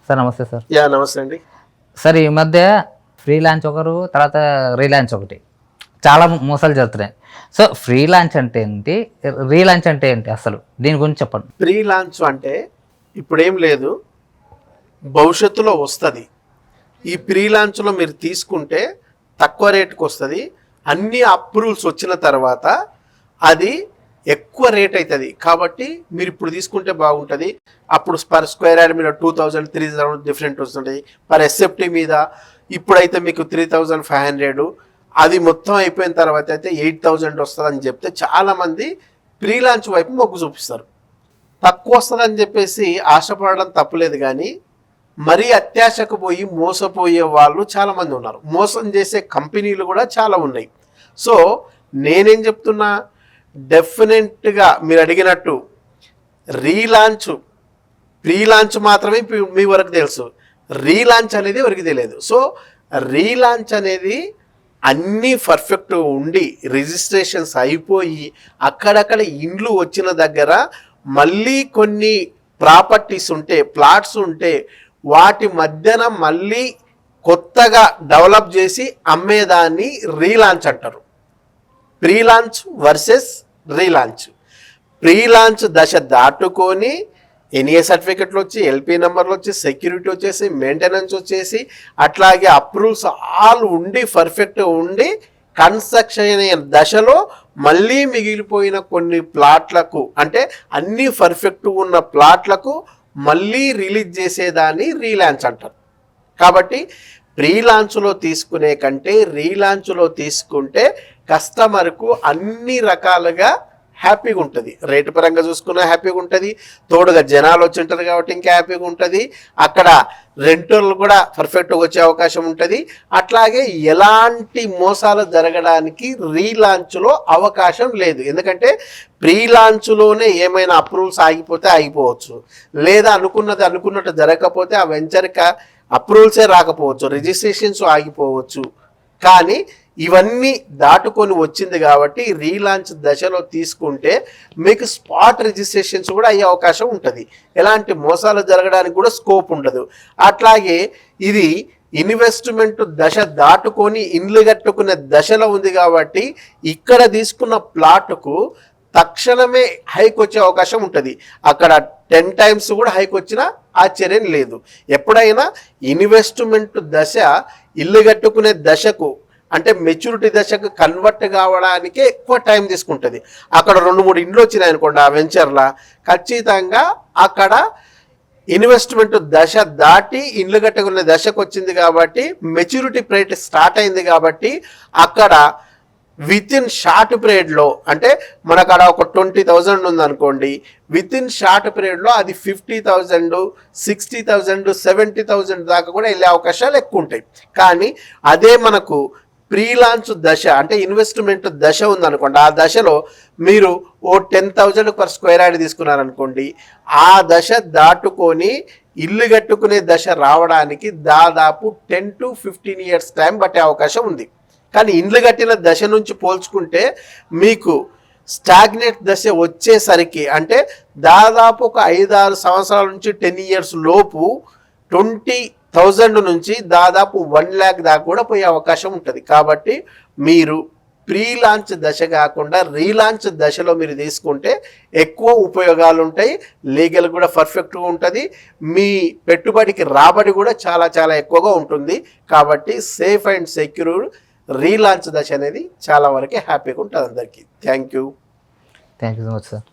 Sir నమస్తే sir. నమస్తే అండి. సార్ ఈ మధ్య ఫ్రీలాన్స్ ఒకరు, తర్వాత రీలాన్స్ ఒకటి, చాలా మోసాలు జరుగుతున్నాయి. సో ఫ్రీలాన్స్ అంటే ఏంటి, రీలాన్స్ అంటే ఏంటి, అసలు దీని గురించి చెప్పండి. ఫ్రీలాన్స్ అంటే ఇప్పుడేం లేదు, భవిష్యత్తులో వస్తుంది. ఈ ఫ్రీలాన్స్లో మీరు తీసుకుంటే తక్కువ రేటుకి వస్తుంది. అన్ని అప్రూవల్స్ వచ్చిన తర్వాత అది ఎక్కువ రేట్ అవుతుంది. కాబట్టి మీరు ఇప్పుడు తీసుకుంటే బాగుంటుంది. అప్పుడు పర్ స్క్వేర్ యార్డ్ మీద 2000, 3000 డిఫరెంట్ వస్తుంటాయి. పర్ ఎస్ఎఫ్టీ మీద ఇప్పుడైతే మీకు 3500. అది మొత్తం అయిపోయిన తర్వాత అయితే 8000 వస్తుందని చెప్తే చాలామంది ఫ్రీలాన్స్ వైపు మొగ్గు చూపిస్తారు. తక్కువ వస్తుందని చెప్పేసి ఆశపడడం తప్పులేదు, కానీ మరీ అత్యాశకు పోయి మోసపోయే వాళ్ళు చాలామంది ఉన్నారు. మోసం చేసే కంపెనీలు కూడా చాలా ఉన్నాయి. సో నేనేం చెప్తున్నా, డెఫినెట్గా మీరు అడిగినట్టు ప్రీలాంచ్ మాత్రమే మీ వరకు తెలుసు, రీలాంచ్ అనేది ఎవరికి తెలియదు. సో రీలాంచ్ అనేది అన్నీ పర్ఫెక్ట్ ఉండి రిజిస్ట్రేషన్స్ అయిపోయి అక్కడక్కడ ఇండ్లు వచ్చిన దగ్గర మళ్ళీ కొన్ని ప్రాపర్టీస్ ఉంటే, ప్లాట్స్ ఉంటే వాటి మధ్యన మళ్ళీ కొత్తగా డెవలప్ చేసి అమ్మేదాన్ని రీలాంచ్ అంటారు. ప్రీలాంచ్ వర్సెస్ రీలాంచ్. ప్రీలాంచ్ దశ దాటుకొని ఎన్ఏ సర్టిఫికెట్లు వచ్చి, ఎల్పి నెంబర్లు వచ్చి, సెక్యూరిటీ వచ్చేసి, మెయింటెనెన్స్ వచ్చేసి, అట్లాగే అప్రూవల్స్ ఆల్ ఉండి పర్ఫెక్ట్ ఉండి కన్స్ట్రక్షన్ అయిన దశలో మళ్ళీ మిగిలిపోయిన కొన్ని ప్లాట్లకు, అంటే అన్నీ పర్ఫెక్ట్ ఉన్న ప్లాట్లకు మళ్ళీ రిలీజ్ చేసేదాన్ని రీలాంచ్ అంటారు. కాబట్టి ప్రీలాంచ్లో తీసుకునే కంటే రీలాంచ్లో తీసుకుంటే కస్టమర్కు అన్ని రకాలుగా హ్యాపీగా ఉంటుంది. రేటు పరంగా చూసుకున్నా హ్యాపీగా ఉంటుంది, తోడుగా జనాలు వచ్చి ఉంటారు కాబట్టి ఇంకా హ్యాపీగా ఉంటుంది. అక్కడ రెంటర్లు కూడా పర్ఫెక్ట్గా వచ్చే అవకాశం ఉంటుంది. అట్లాగే ఎలాంటి మోసాలు జరగడానికి రీలాంచ్లో అవకాశం లేదు. ఎందుకంటే ప్రీలాంచ్లోనే ఏమైనా అప్రూవల్స్ ఆగిపోతే ఆగిపోవచ్చు, లేదా అనుకున్నట్టు జరగకపోతే ఆ వెంచర్కి అప్రూవల్సే రాకపోవచ్చు, రిజిస్ట్రేషన్స్ ఆగిపోవచ్చు. కానీ ఇవన్నీ దాటుకొని వచ్చింది కాబట్టి రీలాంచ్ దశలో తీసుకుంటే మీకు స్పాట్ రిజిస్ట్రేషన్స్ కూడా అయ్యే అవకాశం ఉంటుంది. ఎలాంటి మోసాలు జరగడానికి కూడా స్కోప్ ఉండదు. అట్లాగే ఇది ఇన్వెస్ట్మెంట్ దశ దాటుకొని ఇండ్లు కట్టుకునే దశలో ఉంది కాబట్టి ఇక్కడ తీసుకున్న ప్లాట్కు తక్షణమే హైక్ వచ్చే అవకాశం ఉంటుంది. అక్కడ 10 times కూడా హైక్ వచ్చినా ఆశ్చర్యం లేదు. ఎప్పుడైనా ఇన్వెస్ట్మెంట్ దశ ఇల్లు కట్టుకునే దశకు, అంటే మెచ్యూరిటీ దశకు కన్వర్ట్ కావడానికే ఎక్కువ టైం తీసుకుంటుంది. అక్కడ 2-3 ఇండ్లు వచ్చినాయి అనుకోండి ఆ వెంచర్లా, ఖచ్చితంగా అక్కడ ఇన్వెస్ట్మెంట్ దశ దాటి ఇండ్లు కట్టుకునే దశకు వచ్చింది కాబట్టి మెచ్యూరిటీ పీరియడ్ స్టార్ట్ అయింది కాబట్టి అక్కడ విత్ ఇన్ షార్ట్ పీరియడ్లో, అంటే మనకు అక్కడ ఒక 20,000 ఉందనుకోండి, విత్ ఇన్ షార్ట్ పీరియడ్లో అది 50,000, 60,000, 70,000 దాకా కూడా వెళ్ళే అవకాశాలు ఎక్కువ ఉంటాయి. కానీ అదే మనకు ప్రీలాంచ్ దశ, అంటే ఇన్వెస్ట్మెంట్ దశ ఉందనుకోండి, ఆ దశలో మీరు ఓ 10,000 పర్ స్క్వేర్ యార్డ్ తీసుకున్నారనుకోండి, ఆ దశ దాటుకొని ఇల్లు కట్టుకునే దశ రావడానికి దాదాపు 10 to 15 years టైం పట్టే అవకాశం ఉంది. కానీ ఇండ్లు కట్టిన దశ నుంచి పోల్చుకుంటే మీకు స్టాగ్నేట్ దశ వచ్చేసరికి, అంటే దాదాపు ఒక 5-6 సంవత్సరాల నుంచి 10 years లోపు 20,000 నుంచి దాదాపు 1 lakh దాకా కూడా పోయే అవకాశం ఉంటుంది. కాబట్టి మీరు ప్రీలాంచ్ దశ కాకుండా రీలాంచ్ దశలో మీరు తీసుకుంటే ఎక్కువ ఉపయోగాలు ఉంటాయి. లీగల్ కూడా పర్ఫెక్ట్గా ఉంటుంది. మీ పెట్టుబడికి రాబడి కూడా చాలా చాలా ఎక్కువగా ఉంటుంది. కాబట్టి సేఫ్ అండ్ సెక్యూర్ రీలాంచ్ దశ అనేది చాలా వరకు హ్యాపీగా ఉంటుంది అందరికీ. Thank you so much sir.